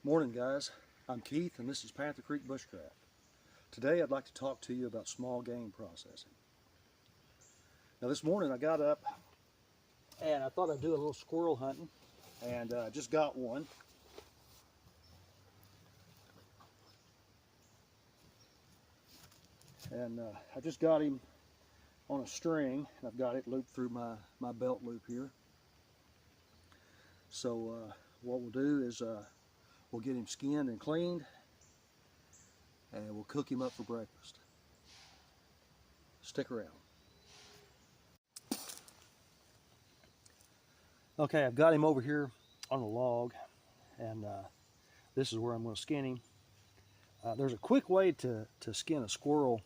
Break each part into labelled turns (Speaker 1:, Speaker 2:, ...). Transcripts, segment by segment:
Speaker 1: Morning guys, I'm Keith and this is Panther Creek Bushcraft. Today I'd like to talk to you about small game processing. Now this morning I got up and I thought I'd do a little squirrel hunting, and I just got one. And I just got him on a string, and I've got it looped through my belt loop here. So what we'll do is we'll get him skinned and cleaned, and we'll cook him up for breakfast. Stick around. Okay, I've got him over here on a log, and this is where I'm going to skin him. There's a quick way to skin a squirrel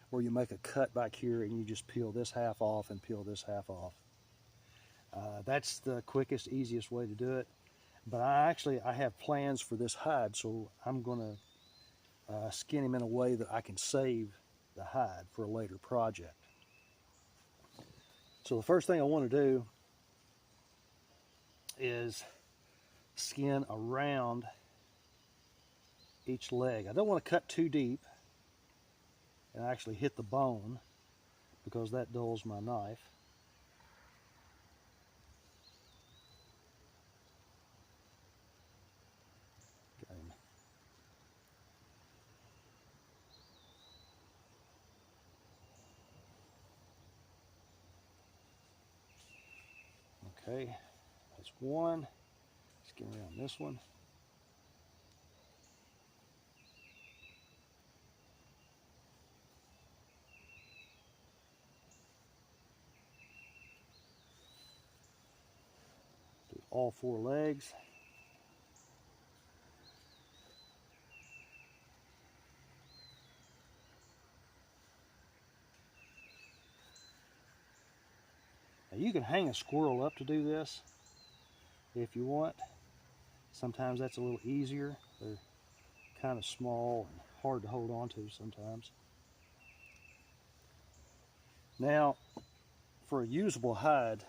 Speaker 1: where you make a cut back here and you just peel this half off and peel this half off. That's the quickest, easiest way to do it. But I have plans for this hide, so I'm going to skin him in a way that I can save the hide for a later project. So the first thing I want to do is skin around each leg. I don't want to cut too deep and actually hit the bone, because that dulls my knife. Okay, that's one. Skin around this one. Do all four legs. Now you can hang a squirrel up to do this if you want. Sometimes that's a little easier. They're kind of small and hard to hold on to sometimes. Now, for a usable hide,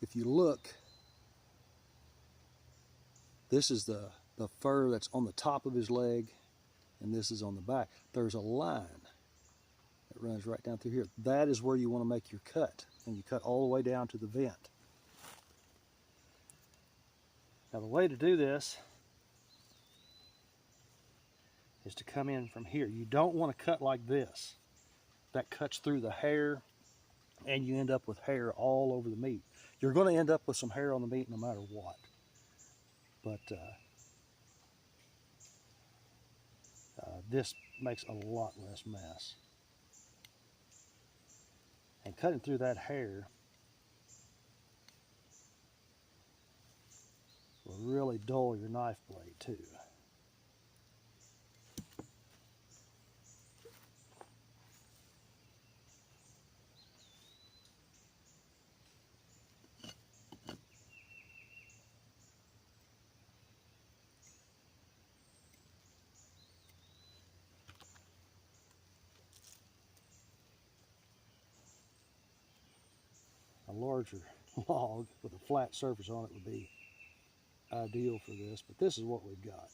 Speaker 1: if you look, this is the fur that's on the top of his leg, and this is on the back. There's a line that runs right down through here. That is where you want to make your cut, and you cut all the way down to the vent. Now the way to do this is to come in from here. You don't want to cut like this. That cuts through the hair, and you end up with hair all over the meat. You're going to end up with some hair on the meat no matter what. But this makes a lot less mess. And cutting through that hair will really dull your knife blade too. A larger log with a flat surface on it would be ideal for this, but this is what we've got.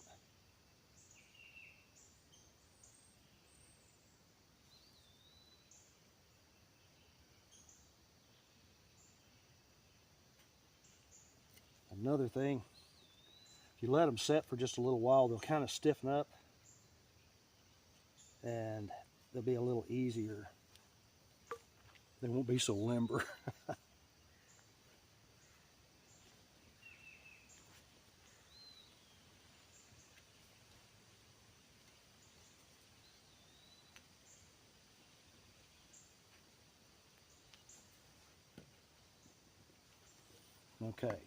Speaker 1: Another thing, if you let them set for just a little while, they'll kind of stiffen up and they'll be a little easier. They won't be so limber. Okay.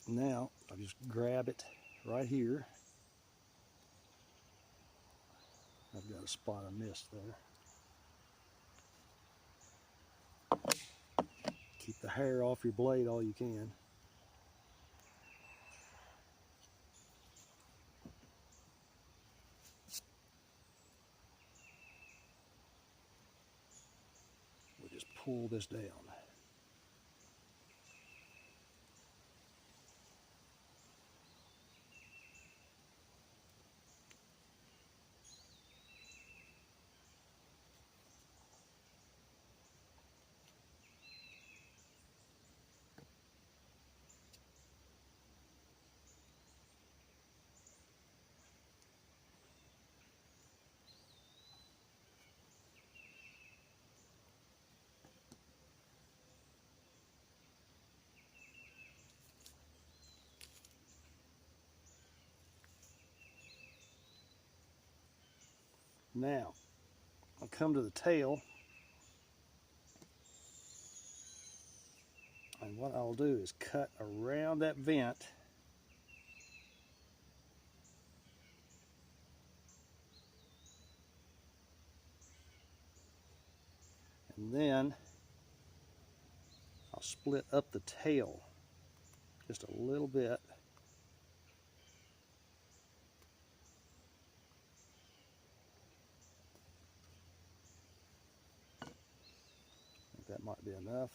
Speaker 1: Now I'll just grab it right here. I've got a spot I missed there. Keep the hair off your blade all you can. We'll just pull this down. Now, I'll come to the tail, and what I'll do is cut around that vent. And then I'll split up the tail just a little bit. I think that might be enough.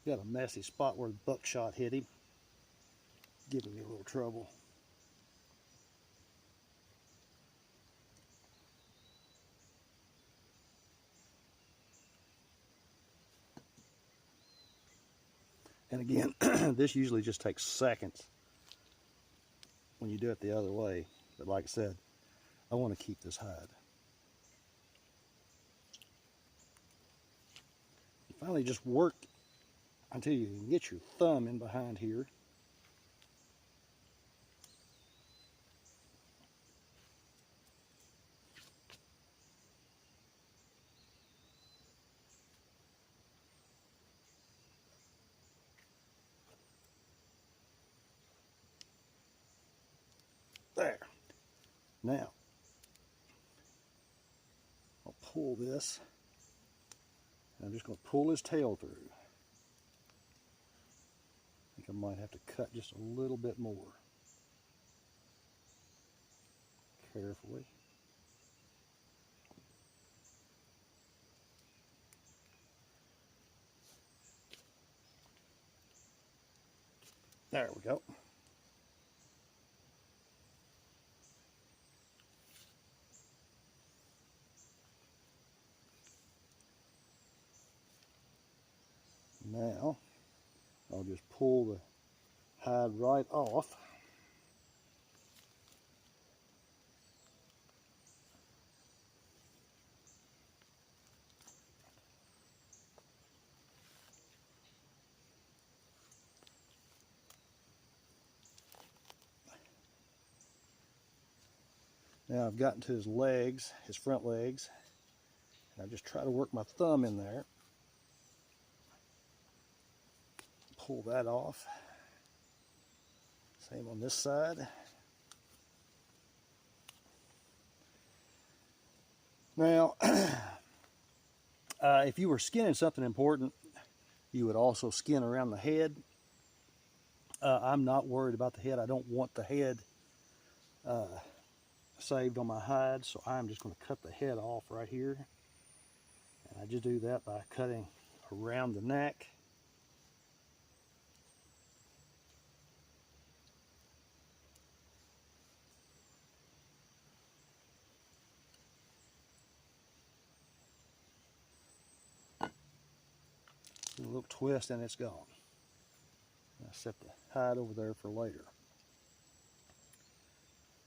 Speaker 1: Got a messy spot where the buckshot hit him, giving me a little trouble. And again, this usually just takes seconds when you do it the other way. But like I said, I want to keep this hide. You finally just work until you can get your thumb in behind here. There. Now, I'll pull this, and I'm just going to pull his tail through. I think I might have to cut just a little bit more. Carefully. There we go. Now, I'll just pull the hide right off. Now I've gotten to his legs, his front legs, and I just try to work my thumb in there. Pull that off. Same on this side. Now, if you were skinning something important, you would also skin around the head. I'm not worried about the head. I don't want the head saved on my hide, so I'm just going to cut the head off right here. And I just do that by cutting around the neck. A little twist and it's gone. I set the hide over there for later.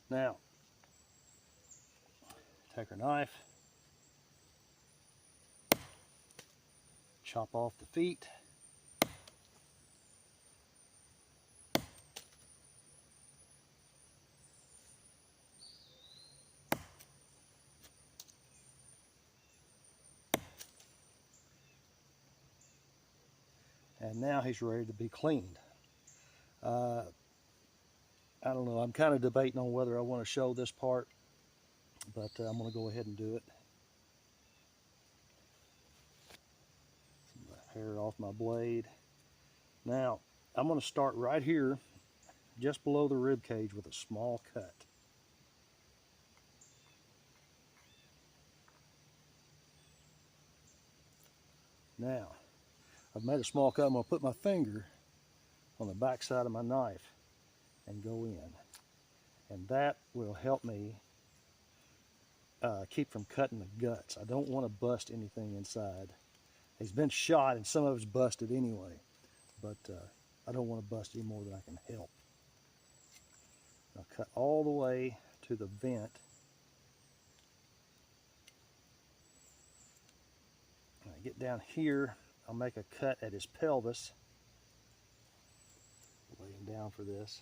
Speaker 1: Now, take our knife, chop off the feet. And now he's ready to be cleaned. I don't know, I'm kind of debating on whether I want to show this part, but I'm going to go ahead and do it. Some hair off my blade. Now, I'm going to start right here, just below the rib cage with a small cut. Now, I've made a small cut. I'm going to put my finger on the back side of my knife and go in. And that will help me keep from cutting the guts. I don't want to bust anything inside. He's been shot and some of it's busted anyway, but I don't want to bust any more than I can help. I'll cut all the way to the vent. When I get down here, I'll make a cut at his pelvis. Lay him down for this.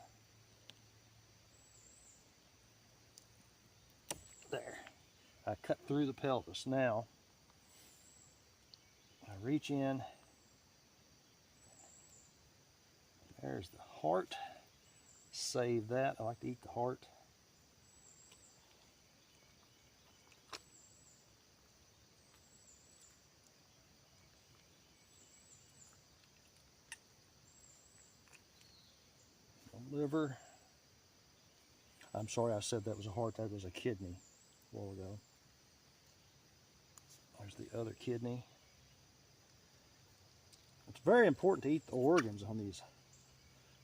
Speaker 1: There. I cut through the pelvis. Now, I reach in. There's the heart. Save that. I like to eat the heart. The liver. I'm sorry I said that was a heart. That was a kidney a while ago. There's the other kidney. It's very important to eat the organs on these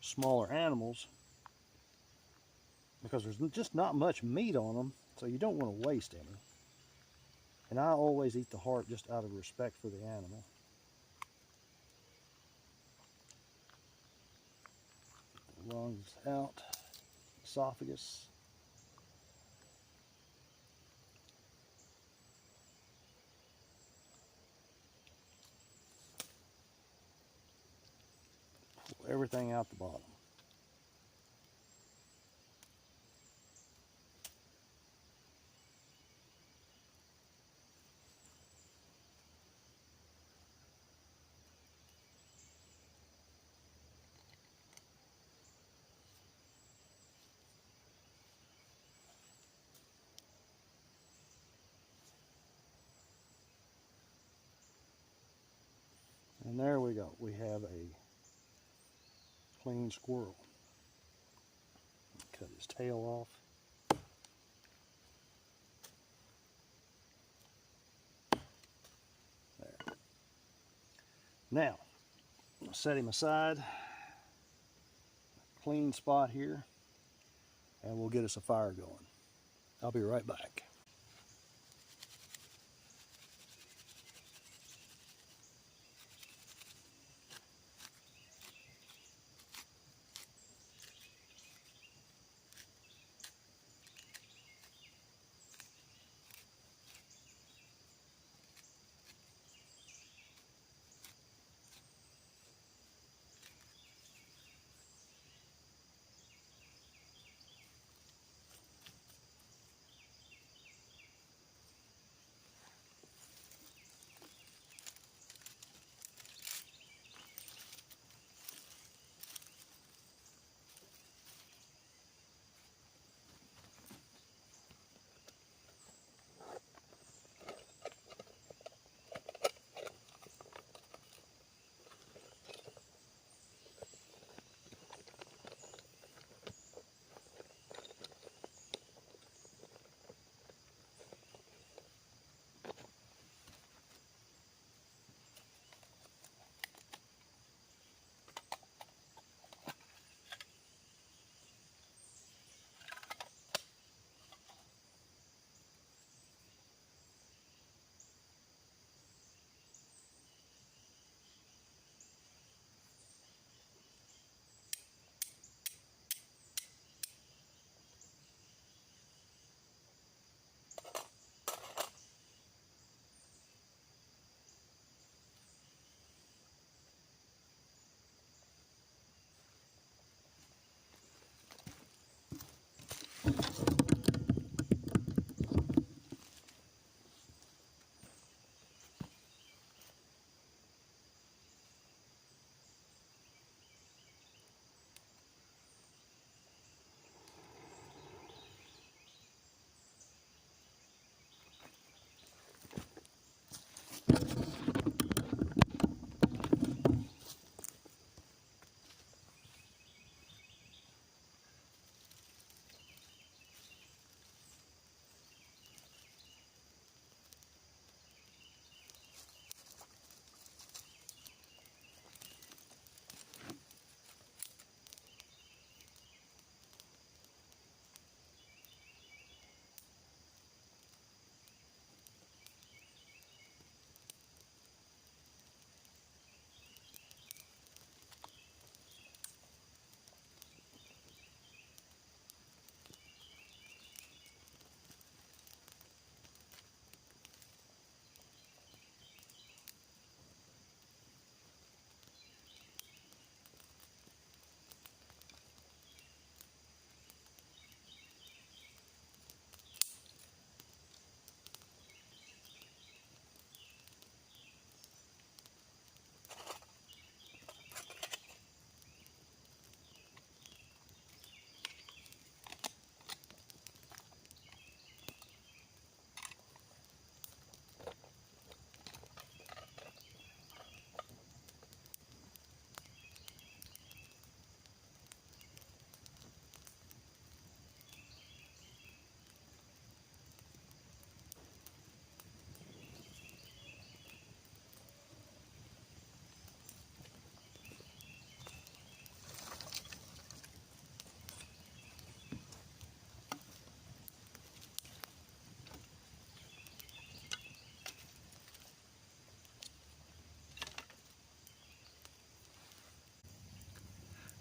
Speaker 1: smaller animals because there's just not much meat on them, so you don't want to waste any. And I always eat the heart just out of respect for the animal. The lungs out, esophagus. Pull everything out the bottom. And there we go. We have a clean squirrel. Cut his tail off. There. Now, I'll set him aside. Clean spot here. And we'll get us a fire going. I'll be right back.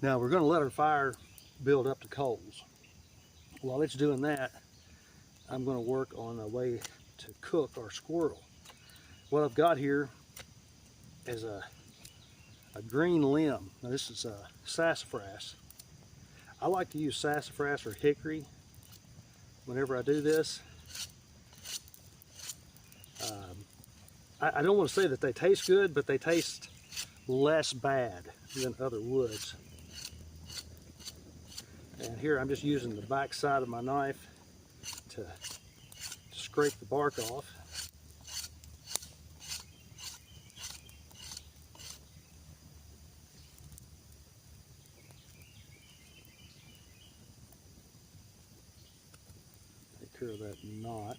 Speaker 1: Now we're going to let our fire build up to coals. While it's doing that, I'm going to work on a way to cook our squirrel. What I've got here is a green limb. Now this is a sassafras. I like to use sassafras or hickory whenever I do this. I don't want to say that they taste good, but they taste less bad than other woods. And here I'm just using the back side of my knife to scrape the bark off. Take care of that knot.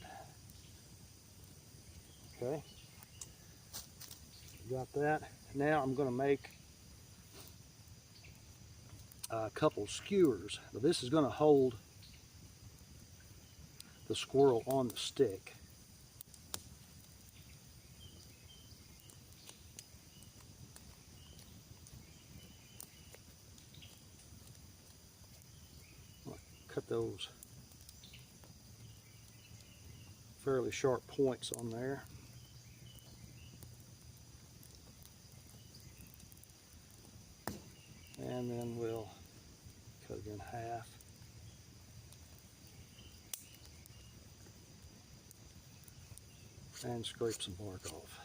Speaker 1: Okay, got that. Now I'm going to make a couple skewers. Now this is going to hold the squirrel on the stick. I'll cut those fairly sharp points on there. And then we'll cut it in half. And scrape some bark off.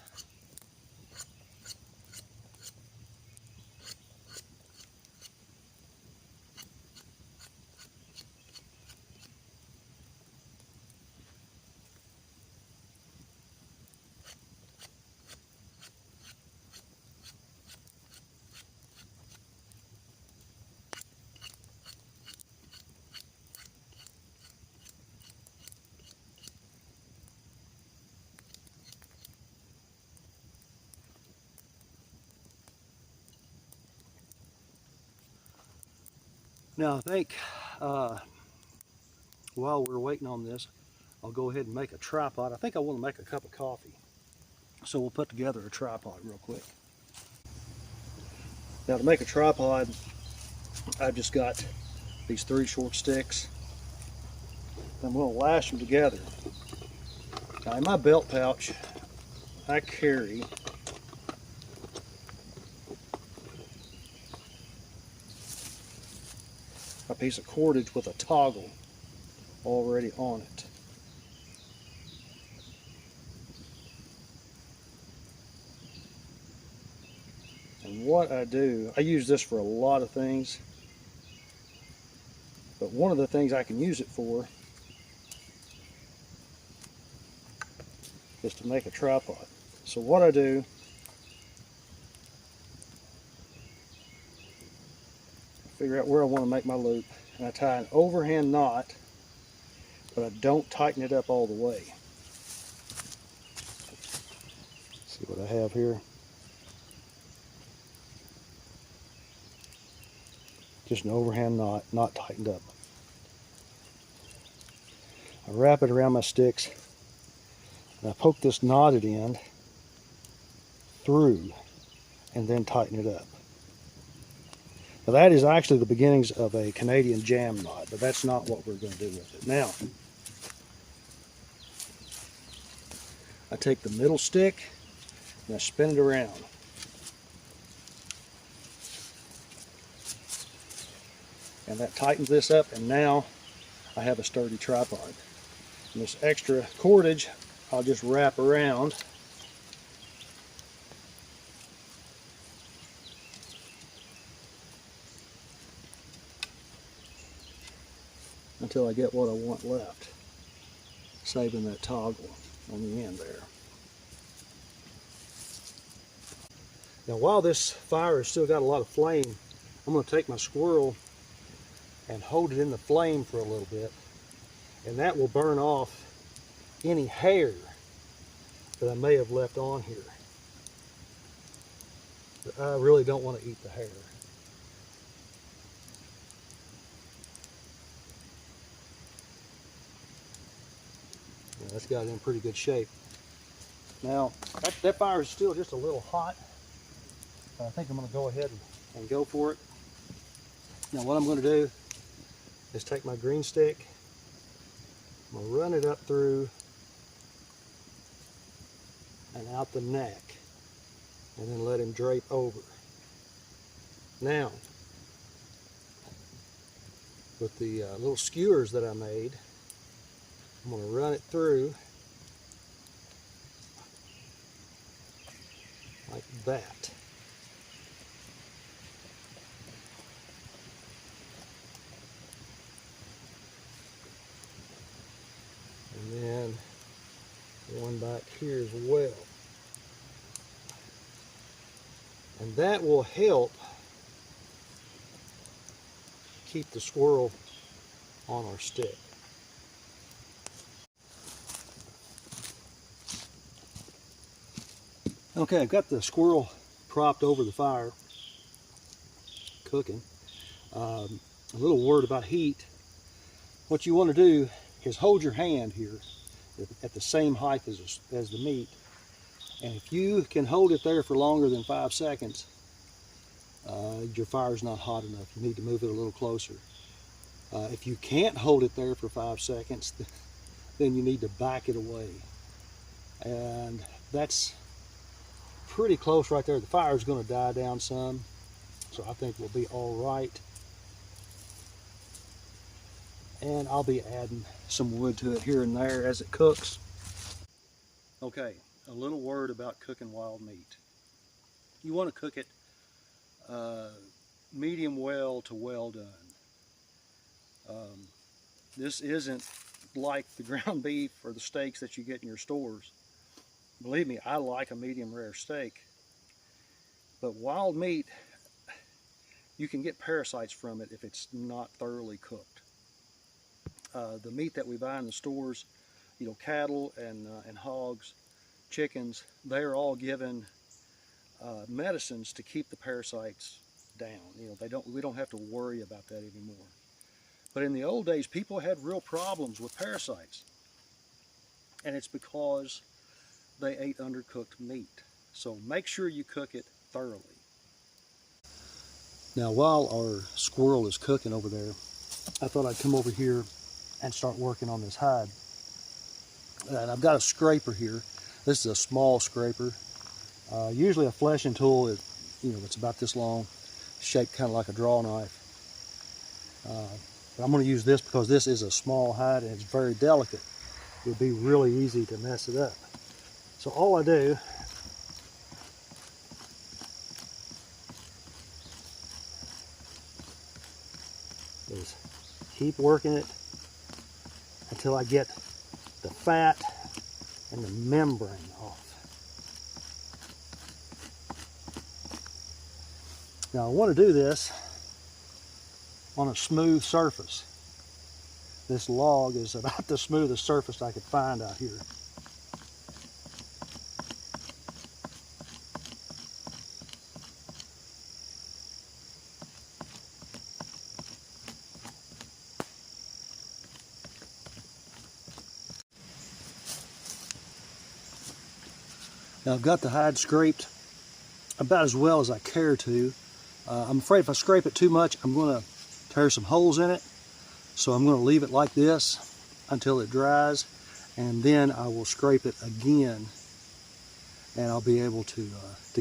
Speaker 1: Now I think while we're waiting on this, I'll go ahead and make a tripod. I think I want to make a cup of coffee. So we'll put together a tripod real quick. Now to make a tripod, I've just got these 3 short sticks. I'm going to lash them together. Now in my belt pouch, I carry a piece of cordage with a toggle already on it. And what I do, I use this for a lot of things, but one of the things I can use it for is to make a tripod. So what I do, figure out where I want to make my loop, and I tie an overhand knot, but I don't tighten it up all the way. See what I have here? Just an overhand knot, not tightened up. I wrap it around my sticks, and I poke this knotted end through, and then tighten it up. Now that is actually the beginnings of a Canadian jam knot, but that's not what we're going to do with it. Now, I take the middle stick and I spin it around. And that tightens this up, and now I have a sturdy tripod. And this extra cordage, I'll just wrap around until I get what I want left, saving that toggle on the end there. Now while this fire has still got a lot of flame, I'm going to take my squirrel and hold it in the flame for a little bit, and that will burn off any hair that I may have left on here. But I really don't want to eat the hair. Yeah, that's got it in pretty good shape. Now, that fire is still just a little hot. I think I'm going to go ahead and go for it. Now what I'm going to do is take my green stick, I'm going to run it up through and out the neck, and then let him drape over. Now, with the little skewers that I made, I'm going to run it through like that. And then one back here as well. And that will help keep the squirrel on our stick. Okay, I've got the squirrel propped over the fire, cooking. A little word about heat. What you want to do is hold your hand here at the same height as the meat. And if you can hold it there for longer than 5 seconds, your fire's not hot enough. You need to move it a little closer. If you can't hold it there for 5 seconds, then you need to back it away. And that's pretty close right there. The fire's going to die down some, so I think we'll be all right. And I'll be adding some wood to it here and there as it cooks. Okay, a little word about cooking wild meat. You want to cook it medium well to well done. This isn't like the ground beef or the steaks that you get in your stores. Believe me, I like a medium rare steak. But wild meat, you can get parasites from it if it's not thoroughly cooked. The meat that we buy in the stores, you know, cattle and hogs, chickens, they're all given medicines to keep the parasites down. You know, we don't have to worry about that anymore. But in the old days, people had real problems with parasites, and it's because they ate undercooked meat. So make sure you cook it thoroughly. Now, while our squirrel is cooking over there, I thought I'd come over here and start working on this hide. And I've got a scraper here. This is a small scraper. Usually a fleshing tool is, you know, it's about this long, shaped kind of like a draw knife. But I'm going to use this because this is a small hide and it's very delicate. It would be really easy to mess it up. So all I do is keep working it until I get the fat and the membrane off. Now I want to do this on a smooth surface. This log is about the smoothest surface I could find out here. Now I've got the hide scraped about as well as I care to. I'm afraid if I scrape it too much, I'm going to tear some holes in it. So I'm going to leave it like this until it dries, and then I will scrape it again, and I'll be able to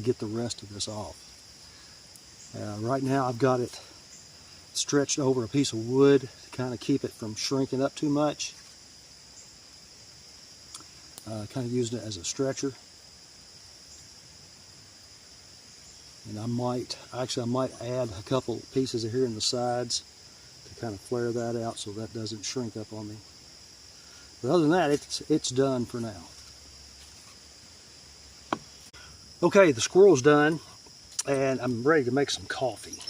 Speaker 1: get the rest of this off. Right now I've got it stretched over a piece of wood to kind of keep it from shrinking up too much. Kind of used it as a stretcher. And I might add a couple pieces here in the sides to kind of flare that out so that doesn't shrink up on me. But other than that, it's done for now. Okay, the squirrel's done, and I'm ready to make some coffee.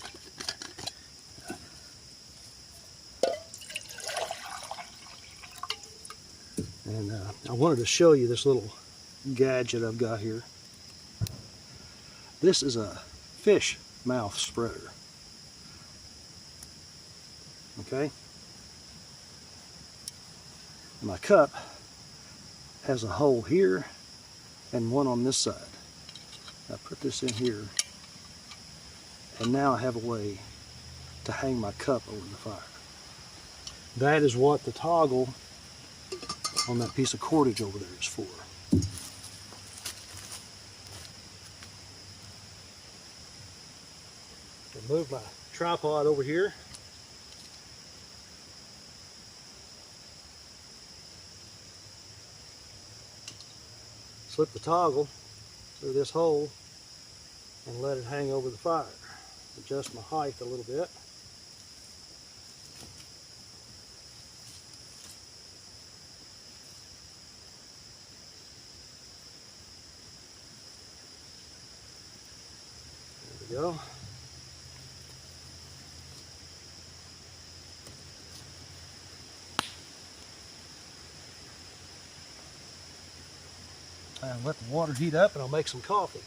Speaker 1: And I wanted to show you this little gadget I've got here. This is a fish mouth spreader. Okay? And my cup has a hole here and one on this side. I put this in here, and now I have a way to hang my cup over the fire. That is what the toggle on that piece of cordage over there is for. I'll move my tripod over here. Slip the toggle through this hole and let it hang over the fire. Adjust my height a little bit. There we go. And let the water heat up and I'll make some coffee.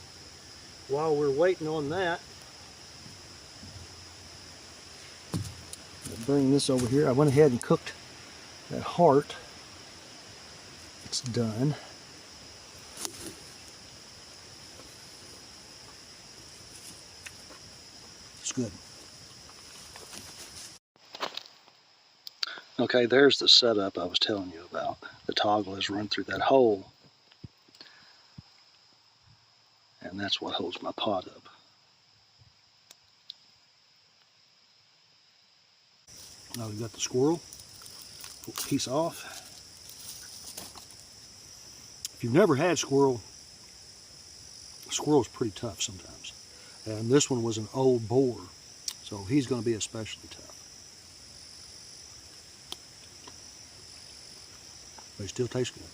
Speaker 1: While we're waiting on that, I'll bring this over here. I went ahead and cooked that heart. It's done. It's good. Okay, there's the setup I was telling you about. The toggle is run through that hole, and that's what holds my pot up. Now we've got the squirrel. Pull the piece off. If you've never had squirrel, squirrel's pretty tough sometimes. And this one was an old boar, so he's going to be especially tough. But he still tastes good.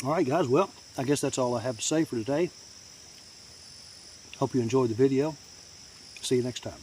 Speaker 1: Alright guys, well, I guess that's all I have to say for today. Hope you enjoyed the video. See you next time.